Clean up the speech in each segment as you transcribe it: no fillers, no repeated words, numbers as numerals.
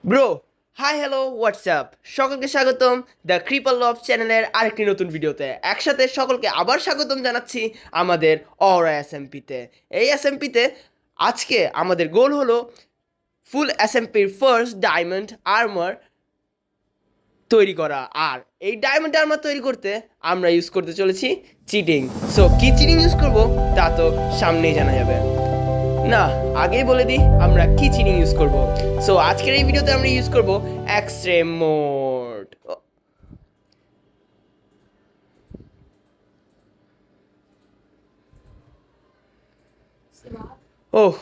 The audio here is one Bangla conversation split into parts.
ব্রো, হাই হ্যালো হোয়াটসঅ্যাপ, সকলকে স্বাগতম দ্য ক্রিপল লভ চ্যানেলের আরেকটি নতুন ভিডিওতে। একসাথে সকলকে আবার স্বাগতম জানাচ্ছি আমাদের অরা এসএমপিতে। এই এসএমপিতে আজকে আমাদের গোল হলো ফুল এসএমপির ফার্স্ট ডায়মন্ড আর্মার তৈরি করা। আর এই ডায়মন্ড আর্মার তৈরি করতে আমরা ইউজ করতে চলেছি চিটিং। সো কি চিটিং ইউজ করব তা তো সামনেই জানা যাবে। না, আগেই বলে দিই আমরা কি চিনিং ইউজ করব। সো আজকের এই ভিডিওতে আমরা ইউজ করব এক্সট্রিম মোড। ওহ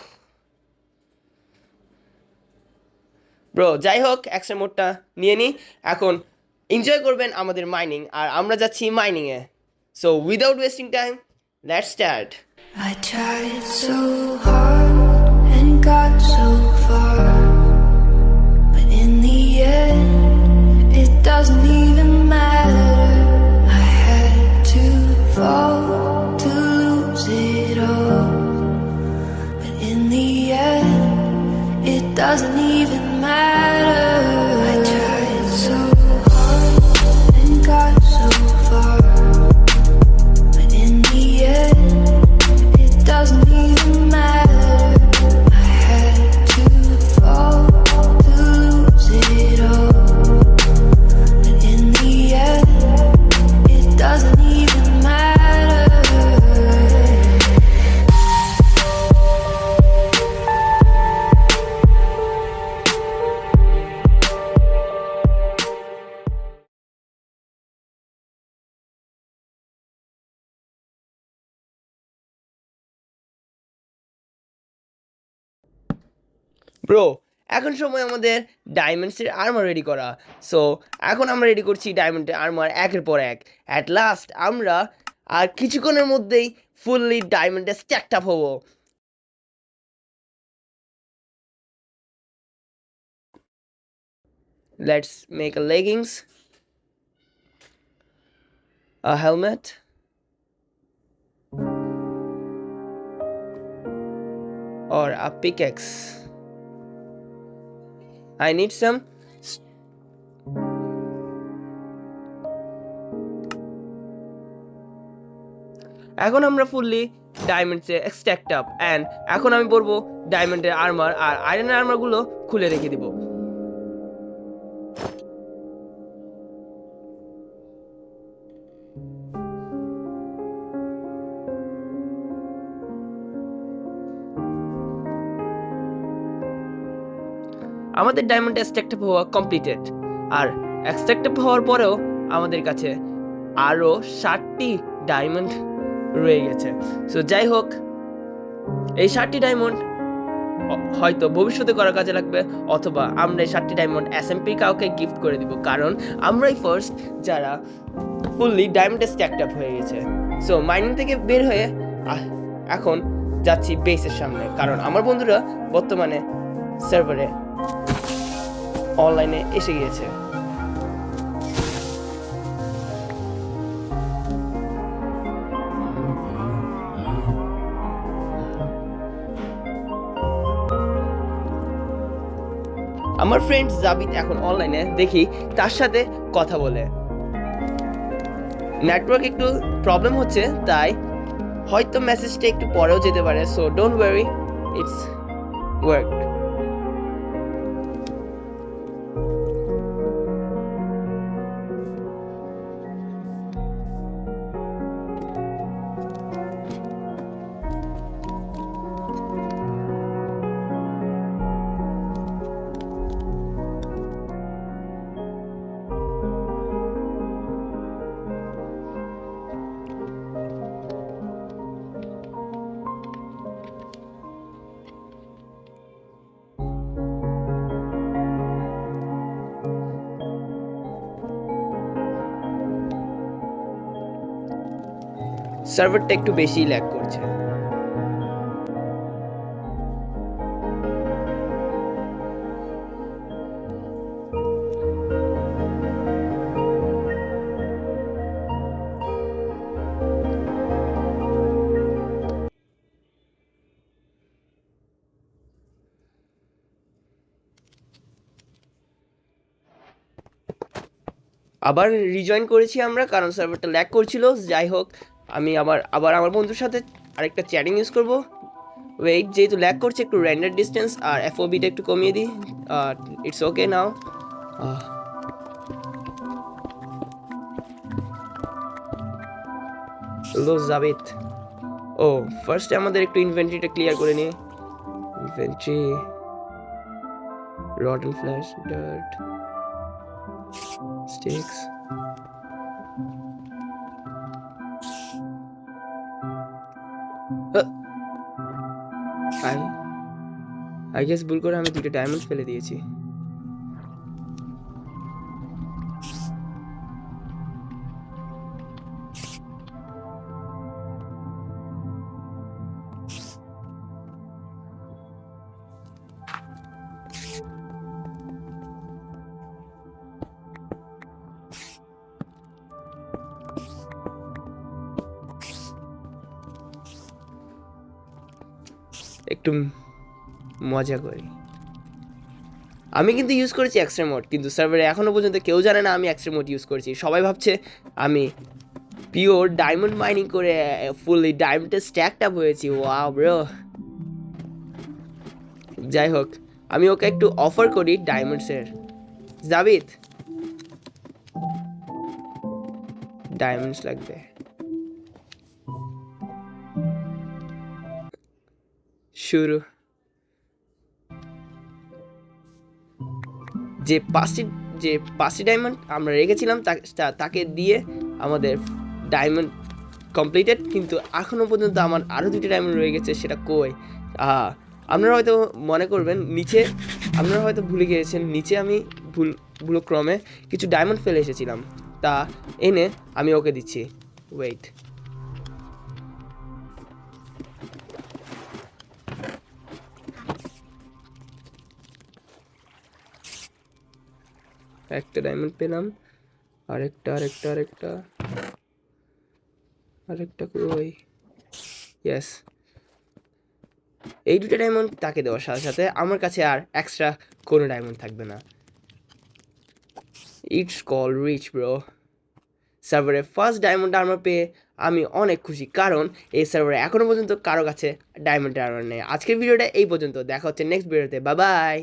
ব্রো, যাই হোক এক্সট্রিম মোডটা নিয়ে নিই। এখন এনজয় করবেন আমাদের মাইনিং, আর আমরা যাচ্ছি মাইনিংয়ে। So without wasting time, let's start. I tried so hard and got so far, but in the end, it doesn't even matter. I had to fall to lose it all, but in the end, it doesn't even matter. I tried so hard and got so far, but in the end, doesn't even matter. I had to fall to lose it all, but in the end, it doesn't even matter. Bro, এখন সময় আমাদের ডায়মন্ডসের আর্মার রেডি করা। সো এখন আমরা রেডি করছি ডায়মন্ডের আর্মার একের পর এক। অ্যাট লাস্ট আমরা আর কিছুক্ষণের মধ্যেই ফুললি ডায়মন্ডে স্ট্যাকড আপ হবো। Let's make a leggings, a helmet, or a pickaxe. I need some এখন আমরা ফুললি ডায়মন্ডসে স্ট্যাকড আপ, অ্যান্ড এখন আমি পরবো ডায়মন্ডের আর্মার, আর আয়রনের আর্মারগুলো খুলে রেখে দিব। আমাদের ডায়মন্ড এক্সট্রাক্ট হওয়া কমপ্লিটেড, আর এক্সট্রাক্ট হওয়ার পরেও আমাদের কাছে আরও 60টি ডায়মন্ড রয়ে গেছে। সো যাই হোক, এই 60টি ডায়মন্ড হয়তো ভবিষ্যতে করার কাজে লাগবে, অথবা আমরা এই 60টি ডায়মন্ড এসএমপি কাউকে গিফট করে দিব, কারণ আমরাই ফার্স্ট যারা ফুললি ডায়মন্ডে স্ট্যাকড আপ হয়ে গেছে। সো মাইনিং থেকে বের হয়ে এখন যাচ্ছি বেসের সামনে, কারণ আমার বন্ধুরা বর্তমানে সার্ভারে অনলাইনে এসে গিয়েছে। আমার ফ্রেন্ড জাবিদ এখন অনলাইনে, দেখি তার সাথে কথা বলে। নেটওয়ার্ক একটু প্রবলেম হচ্ছে, তাই হয়তো মেসেজটা একটু পরেও যেতে পারে। So don't worry, it's work. সার্ভারটা একটু বেশি ল্যাগ করছে। আবার রিজয়েন করেছি আমরা, কারণ সার্ভারটা ল্যাগ করছিল। যাই হোক, আমি আবার আমার বন্ধুর সাথে আরেকটা চ্যাটিং ইউজ করব। ওয়েট, যেহেতু ল্যাগ করছে একটু রেন্ডার ডিস্টেন্স আর এফওবিটা একটু কমিয়ে দিই। It's okay now. Hello Javed. ও, ফার্স্টে আমাদের একটু ইনভেন্টরিটা ক্লিয়ার করে নিই। Inventory, rotten flesh, dirt, sticks. I guess ভুল করে আমি 2টা ডায়মন্ড ফেলে দিয়েছি। একটু মজা করি। আমি কিন্তু ইউজ করেছি এক্সট্রা মোড, কিন্তু সার্ভারে এখনো পর্যন্ত কেউ জানে না আমি এক্সট্রা মোড ইউজ করেছি। সবাই ভাবছে আমি পিওর ডায়মন্ড মাইনিং করে ফুললি ডায়মন্ডের স্ট্যাকড আপ হয়েছি। Wow bro. যাই হোক, আমি ওকে একটু অফার করি ডায়মন্ডসের। জাবিদ, ডায়মন্ডস লাগবে। শুরু। যে পাঁচটি ডায়মন্ড আমরা রেখেছিলাম তাকে দিয়ে আমাদের ডায়মন্ড কমপ্লিটেড, কিন্তু এখনও পর্যন্ত আমার আরও 2টি ডায়মন্ড রয়ে গেছে। সেটা কই? আপনারা হয়তো মনে করবেন নিচে, আপনারা হয়তো ভুলে গিয়েছেন নিচে আমি ভুলক্রমে কিছু ডায়মন্ড ফেলে এসেছিলাম, তা এনে আমি ওকে দিচ্ছি। ওয়েট, একটা ডায়মন্ড পেলাম। আরেকটা কই? ইয়েস, এই 2টা ডায়মন্ড তাকে দেওয়ার সাথে সাথে আমার কাছে আর এক্সট্রা কোনো ডায়মন্ড থাকবে না। It's call rich bro. সার্ভারে ফার্স্ট ডায়মন্ড আর্মার পেয়ে আমি অনেক খুশি, কারণ এই সার্ভারে এখনো পর্যন্ত কারো কাছে ডায়মন্ড আর্মার নেই। আজকের ভিডিওটা এই পর্যন্ত, দেখা হচ্ছে নেক্সট ভিডিওতে। Bye bye.